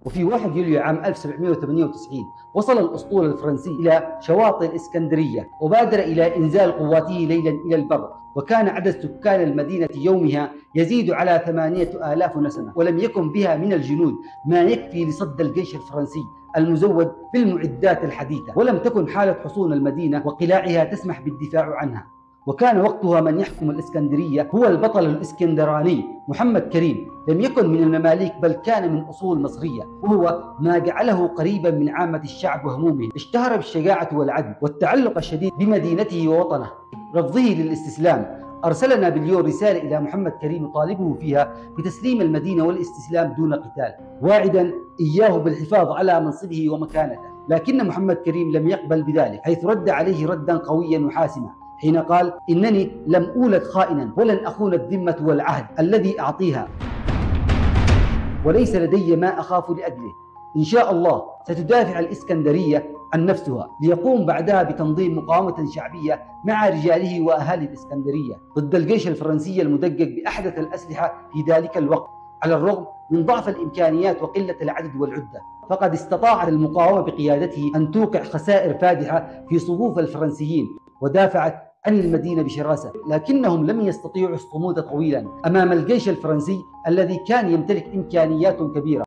وفي 1 يوليو عام 1798 وصل الأسطول الفرنسي إلى شواطئ الإسكندرية وبادر إلى إنزال قواته ليلا إلى البر، وكان عدد سكان المدينة يومها يزيد على 8000 نسمة، ولم يكن بها من الجنود ما يكفي لصد الجيش الفرنسي المزود بالمعدات الحديثة، ولم تكن حالة حصون المدينة وقلاعها تسمح بالدفاع عنها. وكان وقتها من يحكم الإسكندرية هو البطل الإسكندراني محمد كريم، لم يكن من المماليك بل كان من أصول مصرية، وهو ما جعله قريبا من عامة الشعب وهمومه. اشتهر بالشجاعة والعدل والتعلق الشديد بمدينته ووطنه، رفضه للاستسلام. أرسل نابليون رسالة إلى محمد كريم يطالبه فيها بتسليم المدينة والاستسلام دون قتال، واعدا إياه بالحفاظ على منصبه ومكانته، لكن محمد كريم لم يقبل بذلك، حيث رد عليه ردا قويا وحاسما حين قال: إنني لم أولد خائنا ولن أخون الذمة والعهد الذي أعطيها، وليس لدي ما أخاف لأجله. إن شاء الله ستدافع الإسكندرية عن نفسها، ليقوم بعدها بتنظيم مقاومة شعبية مع رجاله وأهالي الإسكندرية ضد الجيش الفرنسي المدجج بأحدث الأسلحة في ذلك الوقت، على الرغم من ضعف الإمكانيات وقلة العدد والعدة. فقد استطاعت المقاومة بقيادته أن توقع خسائر فادحة في صفوف الفرنسيين، ودافعت عن المدينة بشراسة، لكنهم لم يستطيعوا الصمود طويلا أمام الجيش الفرنسي الذي كان يمتلك إمكانيات كبيرة.